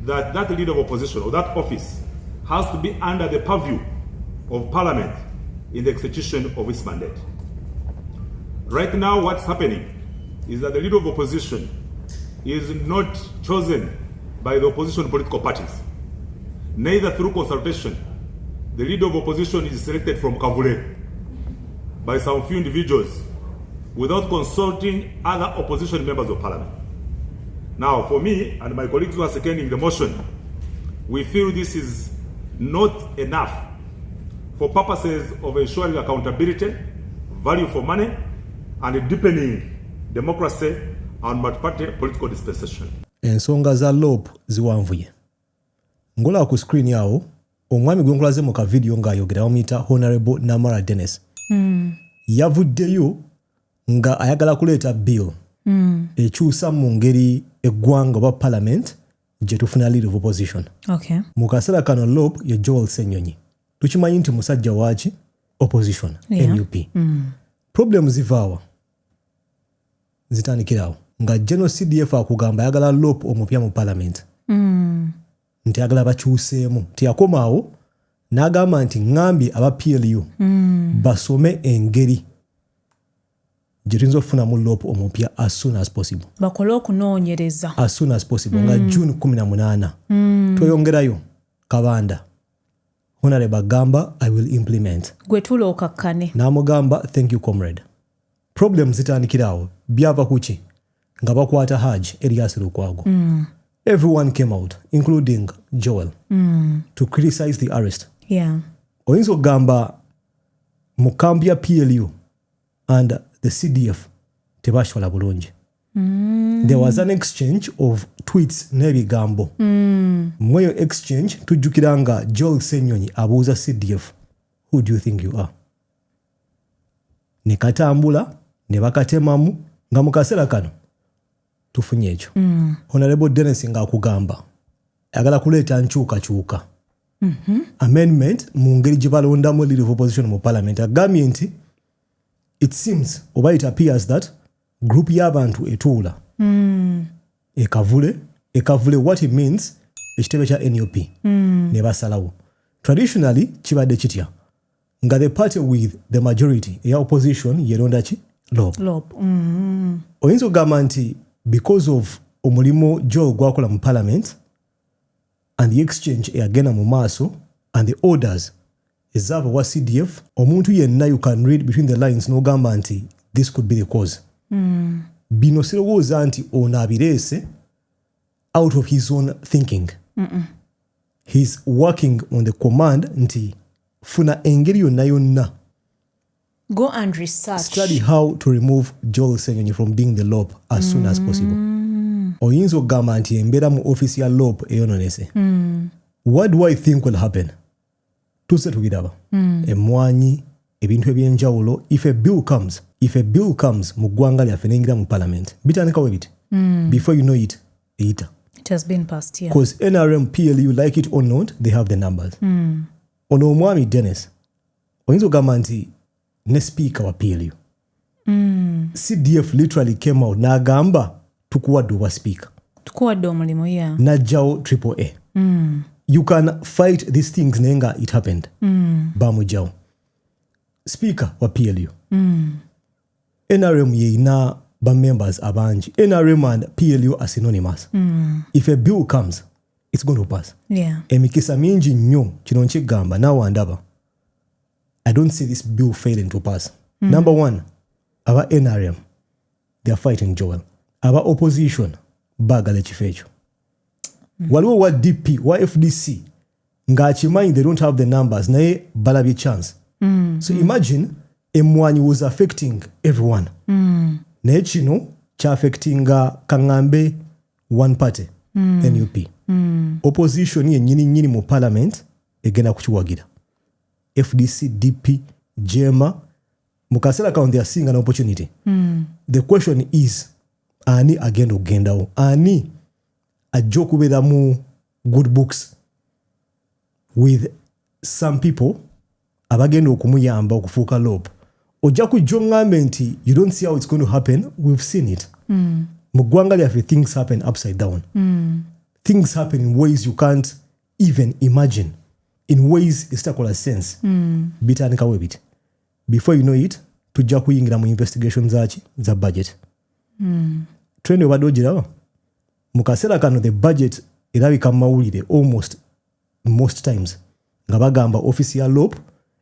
that that leader of opposition or that office has to be under the purview of Parliament in the execution of its mandate. Right now, what's happening is that the leader of opposition is not chosen by the opposition political parties. Neither through consultation. The leader of opposition is selected from Kavule by some few individuals without consulting other opposition members of Parliament. Now, for me and my colleagues who are seconding the motion, we feel this is not enough for purposes of ensuring accountability, value for money, and deepening democracy and multi-party political dispensation. Ensonga za LOP ziwanvuye. Ngola ku screen yawo omwami gwenkulaze mu ka video ng'ayogera bamuyita Honorable Namara Dennis. Yavuddeyo nga ayagala kuleeta bill ekyusa mu ngeri eggwanga oba Parliament gye tufuna leader of opposition. Okay. Mu kaseera kano LOP ye Joel Ssenyonyi. Tukimanyi nti musajja waaki opposition, yeah. NUP. Problem zivaawa zitandikirawo nga General CDF akugamba ayagala LOP omupya mu Parliament. Nti ayagala bakyuseemu. Tiyakomaawo n'agamba nti ngambye aba PLU basome engeri gye tuyinza okufunamu LOP omupya as soon as possible. Bakole okunoonyereza. As soon as possible nga June 18. Tweyongerayo Kabanda. Honorable Gamba, I will implement. Gwe tulo okakkane. N'amugamba thank you comrade. Problem zitandikirawo byava kuki nga bakwata Hajj Elias Lukwago. Everyone came out, including Joel, to criticize the arrest. Yeah. Oyinza okugamba mu kampu ya PLU and the CDF tebashola bulungi. There was an exchange of tweets n'ebigambo. Mweyo exchange tujjukira nga Joel Ssenyonyi abuuza CDF, who do you think you are? Ne katambula ne bakatemamu nga mu kaseera kano tufunye ekyo. Honorable Dennis nga akugamba ayagala kuleeta nkyukakyuka. Amendment mu ngeri gye balondamu leader of opposition mu Parliament. Agambye nti it seems oba it appears that group y'abantu etuula ekavule what it means ekitebe kya NUP ne basalawo. Traditionally kibadde kitya nga the party with the majority eya opposition yeronda ki LOP. Oyinza okugamba nti because of omulimu Joel gwakola mu Parliament and the exchange eyagenda mu maaso and the orders ezaava wa CDF, omuntu yenna you can read between the lines n'ogamba nti this could be the cause. Bino sirowooza nti ono abireese out of his own thinking. He's working on the command nti funa engeri yonna yonna. Go and research. Study how to remove Joel Ssenyonyi from being the LOP as soon as possible. Oyinza okugamba nti embeera mu office ya LOP eyononese. What do I think will happen? Tuse tubiraba. Emwanyi, ebintu ebyenjawulo. If a bill comes mu ggwanga lyaffe n'engira mu Parliament, bitandikawo biti. Before you know it, it has been passed here. Because NRM, PLU, like it or not, they have the numbers. Ono omwami Dennis, oyinza okugamba nti ne speaker wa PLU. CDF literally came out n'agamba tukuwadde obwa speaker. Tukuwadde omulimu, yeah. Najjawo AAA. You can fight these things nenga it happened. Bamujjawo. Speaker wa PLU. NRM yeina ba members abanji. NRM and PLU are synonymous. If a bill comes, it's going to pass. Yeah. Emikisa mingi nnyo kino nkigamba naawe andaba. I don't see this bill failing to pass. Number one, aba NRM, they are fighting Joel. Aba opposition, bagala ekifo ekyo. Waliwo wa DP, wa FDC, nga akimanyi they don't have the numbers, naye balabye chance. So imagine, emwanyi was affecting everyone. Naye kino kya-affectinga kangambe one party, NUP. Opposition yennyini mu Parliament egenda kukiwagira. FDC, DP, JEMA, mu kaseera kano they are seeing an opportunity. The question is, ani agenda okugendawo? Ani ajja okubeera mu good books with some people abagenda okumuyamba okufuuka LOP? Ojja kujja oŋŋambe nti you don't see how it's going to happen. We've seen it. Mu ggwanga lyaffe things happen upside down. things happen in ways you can't even imagine, in ways ezitakola sense. Bitandikawo ebiti. Before you know it, tujja kuyingira mu investigation za budget. Trend obadde ogiraba? Mu kaseera kano the budget erabika mu mawulire almost most times nga bagamba office ya LOP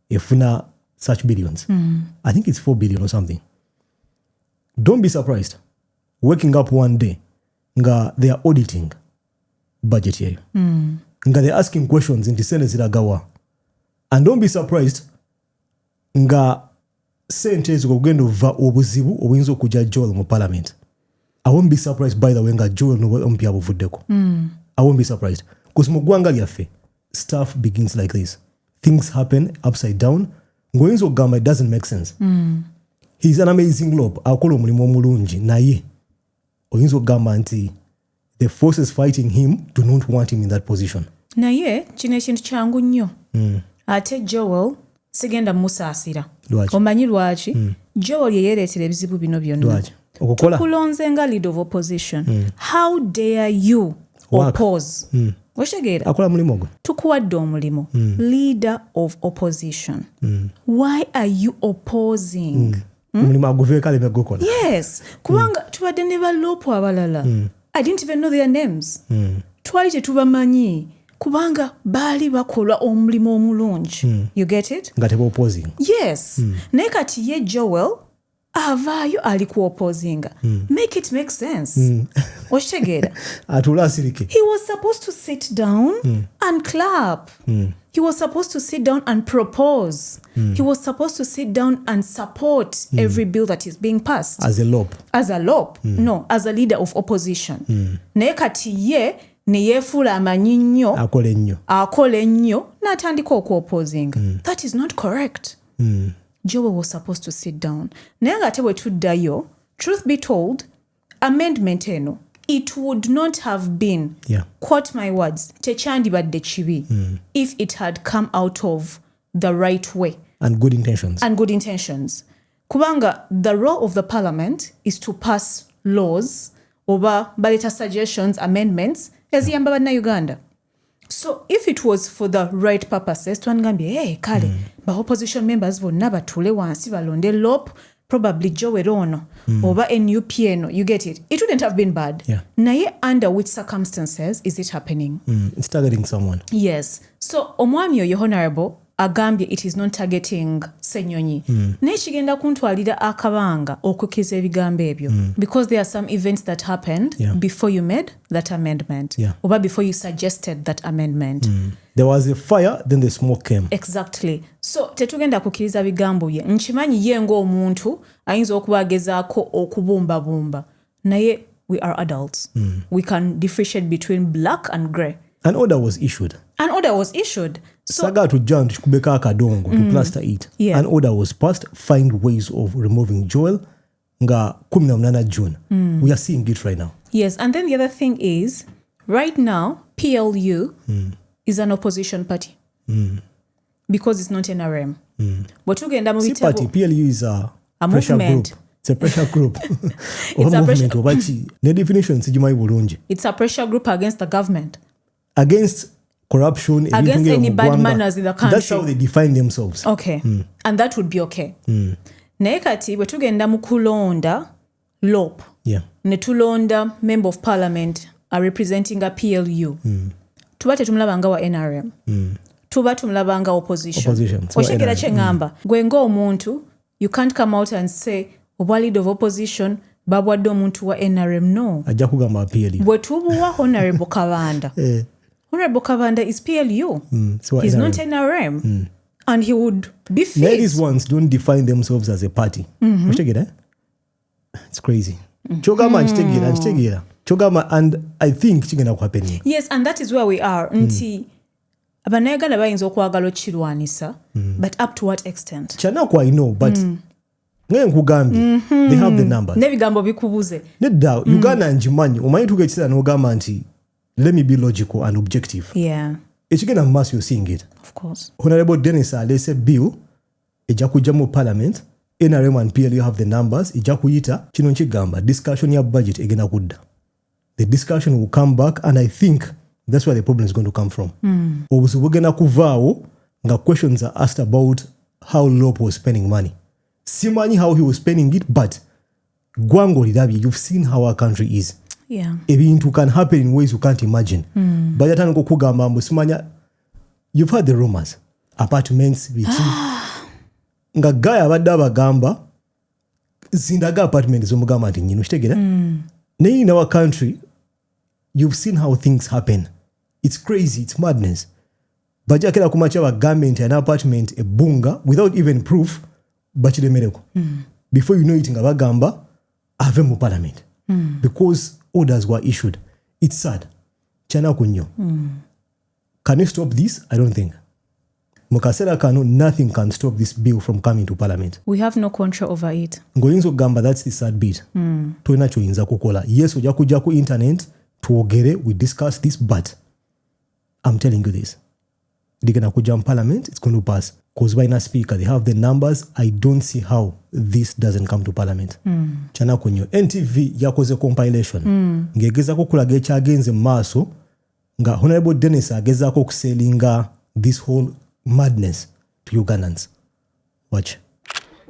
efuna such billions. I think it's 4 billion or something. Don't be surprised waking up one day nga they are auditing budget yeyo. Nga they're asking questions in sente ziragawa. And don't be surprised nga sente ezo kugenda ova obuzibu obuyinza okujja Joel mu parliament. I won't be surprised by the way nga Joel ompya buvuddeko. I won't be surprised. Because mu ggwanga lyaffe stuff begins like this. Things happen upside down. Ngoyinza okugamba it doesn't make sense. He's an amazing LOP. Akola omulimu omulungi naye oyinza okugamba nti the forces fighting him do not want him in that position. Naye kino ekintu kyangu nnyo. Ate Joel sigenda musaasira. Omanyi lwaki? Joel ye yereetera ebizibu bino byonna. Tukulonze nga leader of opposition. How dare you oppose? Oshegeera? Akola mulimu ogwo. Tukuwadde omulimu. Leader of opposition. Why are you opposing? Omulimu aguveeko aleme gukola. Yes. Kubanga tubadde ne baloopo abalala. I didn't even know their names. Twali tetubamanyi. Kubanga baali bakola omulimu omulungi. You get it? Nga teba opposing. Yes. Naye kati ye Joel avaayo ali ku opposinga. Make it make sense. Okitegeera? Atula asirike. He was supposed to sit down and clap. He was supposed to sit down and propose. He was supposed to sit down and support every bill that is being passed. As a LOP. As a LOP. No, as a leader of opposition. Naye kati ye ne yeefuula amanyi nnyo. Akola ennyo n'atandika okuopposinga. That is not correct. Joel was supposed to sit down. Naye ng'ate bwe tuddayo, truth be told, amendment eno, it would not have been, quote my words, tekyandibadde kibi, if it had come out of the right way. And good intentions. And good intentions. Kubanga the role of the parliament is to pass laws oba baleta suggestions, amendments, eziyamba bannayuganda. So if it was for the right purposes, twangambye, hey, kale, ba opposition members bonna batule wansi balonde LOP, probably Joel ono, oba NUP eno, you get it. It wouldn't have been bad. Naye under which circumstances is it happening? It's targeting someone. Yes. So omwami oyo honorable agambye it is not targeting Ssenyonyi. Naye kigenda kuntwalira akabanga okukiza ebigambo ebyo. Because there are some events that happened before you made that amendment. Or before you suggested that amendment. There was a fire, then the smoke came. Exactly. So tetugenda kukiriza bigambo bye. Nkimanyi ye ng'omuntu ayinza okuba agezaako okubumbabumba. Naye we are adults. We can differentiate between black and grey. An order was issued. An order was issued. So, Saga to John to kubeka akadongo to plaster it. An order was passed. Find ways of removing Joel. Nga 18 June. We are seeing it right now. Yes, and then the other thing is, right now, PLU is an opposition party. Because it's not NRM. But party, PLU is a pressure movement. Group. It's a pressure group. It's a movement. It's a pressure group against the government. Against corruption. Against any bad manners in the country. That's how they define themselves. Okay. And that would be okay. Naye kati bwe tugenda mu kulonda LOP. Ne tulonda member of parliament representing a PLU. Tuba tetumulabanga wa NRM. Tuba tumulabanga opposition. Oshekera kye ngamba. Gwe ng'omuntu, you can't come out and say, obwa leader of opposition, babwadde omuntu wa NRM. No. Ajja kugamba PLU. Bwe tubuwa Honorable Kabanda. Honorable Kabanda is PLU. So he's not NRM. And he would be fit. Ladies ones don't define themselves as a party. It's crazy. Chogama and Chogama, and I think chigenda kuhappening. Yes, and that is where we are. Nti abanayagala bayinza okwagala okirwanisa, but up to what extent? Chanako I know, but ngaye nkugambye they have the numbers. Nebigambo bikubuze. Nedda Uganda njimanyi omanyi tukekisa n'ogamba nti let me be logical and objective. Ekigenda mu maaso you're seeing it. Of course. Honorable Dennis alese bill ejja kujja mu parliament. NRM and PLU have the numbers. Ejja kuyita kino nkigamba discussion ya budget egenda kudda. the discussion will come back, and I think that's where the problem is going to come from. Obusubugena kuvaawo nga questions are asked about how Lop was spending money. Simanyi how he was spending it, but Gwango Lidabi, you've seen how our country is. Yeah. Ebintu can happen in ways you can't imagine. But yatano kugamba musimanya, you've heard the rumors. Apartments bichi. Nga guy abadde abagamba zindaga apartment zomugamba nti nyino kitegera. Naye in our country, you've seen how things happen. It's crazy, it's madness. Bajakera kumacha bagambe nti an apartment ebunga without even proof bakiremereko. Before you know it nga bagamba ave mu parliament. Because orders were issued. It's sad. Chana kunyo. Can you stop this? I don't think. Mukasera kano, nothing can stop this bill from coming to parliament. We have no control over it. Ngoyinza okugamba, that's the sad bit. Toyina kyoyinza kukola. Yes, ojja kujja ku internet twogere, we discuss this, but I'm telling you this. Digena kujja mu parliament, it's going to pass. Because by na speaker, they have the numbers. I don't see how this doesn't come to parliament. Chana kunyo. NTV yakoze compilation. Ngegezako kulaga ekyagenze mu maaso nga Honorable Dennis agezako okuselinga this whole madness to Ugandans. Watch.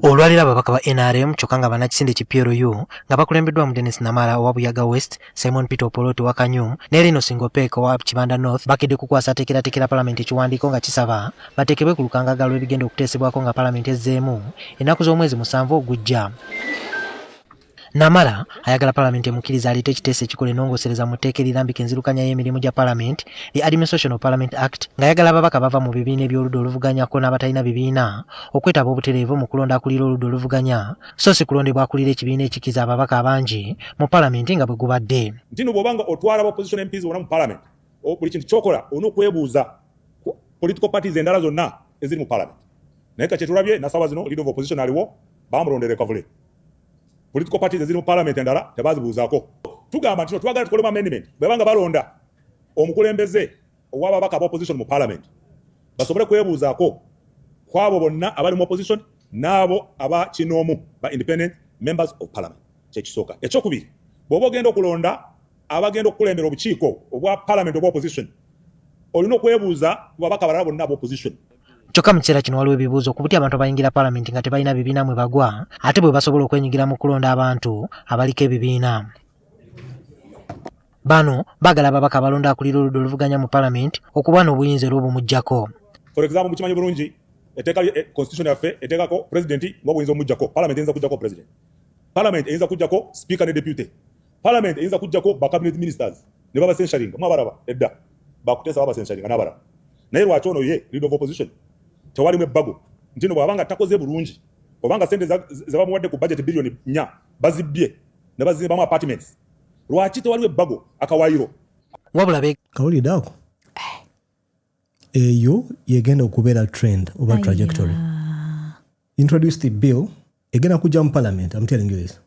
Olwalira ababaka ba NRM kyokka nga bannakisinde PRU nga bakulembeddwa mu Dennis Namara owa Buyaga West, Simon Peter Opoloti wa Kanyum ne Lino Singopeko wa Kibanda North bakedde kukwasa ateekerateekera palamenti ekiwandiiko nga kisaba bateekebwe ku lukangaga lw'ebigenda okuteesebwako nga palamenti ezzeemu ennaku z'omwezi 7 ogujja. Namara ayagala palamenti emukkiriza aleete ekiteeso ekikola ennongosereza mu tteeka erirambika enzirukanya y'emirimu gya palamenti, the Administration of Parliament Act, ng'ayagala ababaka bava mu bibiina eby'oludda oluvuganyako n'abatalina bibiina okwetaba obutereevu mu kulonda akulira oludda oluvuganya, so si kulondebwa akulira ekibiina ekikiza ababaka abangi mu palamenti nga bwe gubadde. Ntino bw'obanga otwala aba opposition MPs wonna mu parliament, buli kintu kyokola olina okwebuuza political parties endala zonna eziri mu parliament. Naye ka kyetulabye nasaba zino leader of opposition aliwo bamulondere kavule. Political parties eziri mu parliament endala tebazibuuzaako. Tugamba nti twagala tukolemu amendment bwebanga balonda omukulembeze ow'ababaka aba opposition mu parliament basobole kwebuuzaako kwabo bonna abali mu opposition n'abo aba kinoomu ba independent members of parliament. Kyekisooka. Ekyokubiri, bw'oba ogenda okulonda abagenda okukulembera obukiiko obwa parliament obwa opposition olina okwebuuza babaka balala bonna aba opposition. Kyokka mu kiseera kino waliwo ebibuuzo ku buti abantu abayingira palamenti nga tebalina bibiina mwe bagwa ate bwe basobola okwenyigira mu kulonda abantu abaliko ebibiina. Bano baagala ababaka abalonda akulira oludda oluvuganya mu palamenti okuba n'obuyinza era obumuggyako. For example, mukimanyi bulungi etteeka constitution yaffe eteekako president ng'obuyinza omuggyako. Parliament eyinza kuggyako president. Parliament eyinza kuggyako speaker ne deputy. Parliament eyinza kuggyako ba cabinet ministers ne baba censuring mwabalaba edda bakuteesa baba censuring n'abalaba. Naye lwaki ono ye leader of opposition tewalimu ebbago nti no bwabanga takoze bulungi obanga sente zabamuwadde ku budget billion 4 bazibbye ne bazimbamu apartments, lwaki tewalimu ebbago akawaayiro? Wabula kawulidde ako eyo yegenda okubeera trend oba trajectory. Introduce the bill egenda kujja mu parliament. I'm telling you this,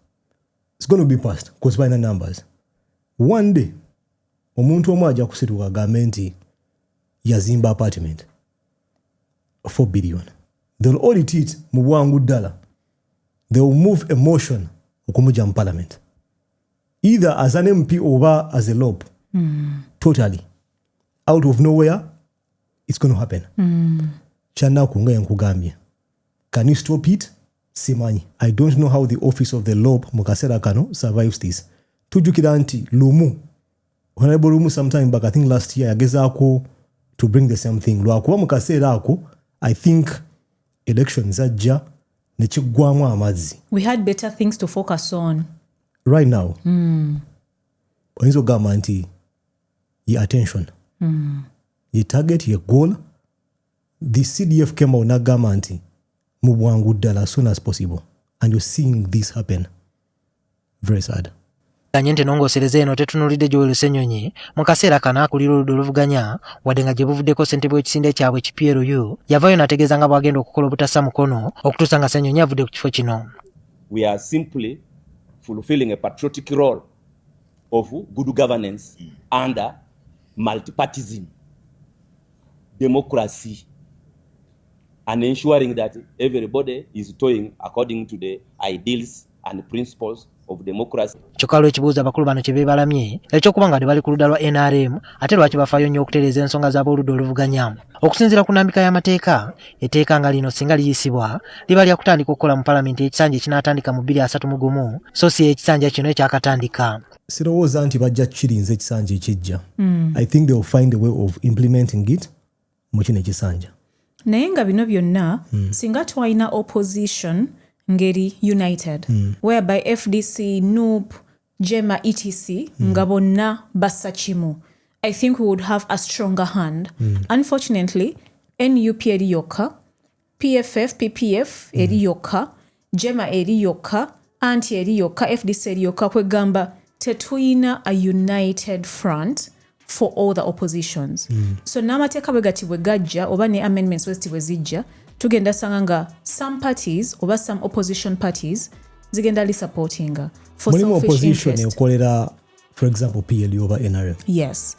it's going to be passed because by the numbers one day omuntu omu ajja kusituka agambe nti yazimba apartment 4 billion. They'll audit it mu bwangu ddala. They will move a motion okumujja mu parliament either as an MP or as a LOP. Totally out of nowhere it's going to happen. Kyanaku nga yankugambye, can you stop it? Simanyi. I don't know how the office of the LOP mu kaseera kano survives this. Tujjukira nti Lumu, Honorable Lumu sometime back, I think last year, yagezaako to bring the same thing. Lwakuba mu kaseera ako I think elections ajja nekiggwamu amazzi. We had better things to focus on. Right now, oyinza okugamba nti ye attention, ye target, ye goal. The CDF came out n'agamba nti mu bwangu ddala as soon as possible, and you're seeing this happen. Very sad. Nti ennongosereza eno tetunuulidde Joel Ssenyonyi mu kaseera kano akulira oludda oluvuganya wadde nga gye buvuddeko ssentebe w'ekisinde kyabwe PRU yavaayo n'ategeeza nga bw'agenda okukola obutassa mukono okutuusa nga Ssenyonyi avudde ku kifo kino. We are simply fulfilling a patriotic role of good governance under multipartism, democracy, and ensuring that everybody is toying according to the ideals and principles of democracy. Kyokka lw'ekibuuzo abakulu bano kye beebalamye ekyokuba nga bali ku ludda lwa NRM ate lwaki bafaayo nnyo okutereeza ensonga z'ab'oludda oluvuganya. Okusinziira ku nnambika y'amateeka, etteeka nga lino singa liyisibwa liba lya kutandika okukola mu palamenti ekisanja ekinaatandika mu 2031 so si ekisanja kino ekyakatandika. Sirowooza nti bajja kirinza ekisanja ekijja. I think they will find a way of implementing it mu kino ekisanja. Naye nga bino byonna singa twalina opposition ngeri united whereby FDC, NUP, JEMA, etc nga bonna bassa kimu, I think we would have a stronger hand. Unfortunately, NUP eri yokka, PFF, PPF eri yokka, JEMA eri yokka, anti eri yokka, FDC eri yokka, kwegamba tetuyina a united front for all the oppositions. So n'amateeka bwe gati bwe gajja oba ne amendments westi bwe zijja tugenda sanga nga some parties oba some opposition parties zigenda li supportinga for mulimu selfish opposition interest. Ekolera for example PLU oba NRM. Yes.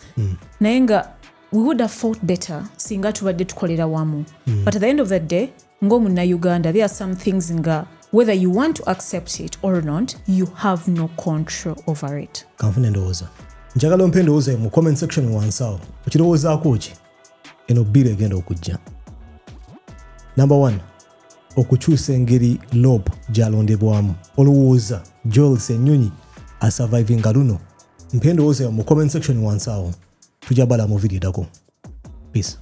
Naye nga we would have fought better singa tubadde tukolera wamu. But at the end of the day, ng'omunna-Uganda, there are some things nga whether you want to accept it or not, you have no control over it. Kanfune ndowooza. Njagala ompe ndowooza mu comment section wansi awo. Okirowoozaako ki? Eno bbiri egenda okujja. Number 1. Okukyusa engeri lob gy'alondebwamu. Olowooza Joel Ssenyonyi asurvivinga luno. Mpe ndowooza mu comment section wansi awo. Tujja bala mu video dako. Peace.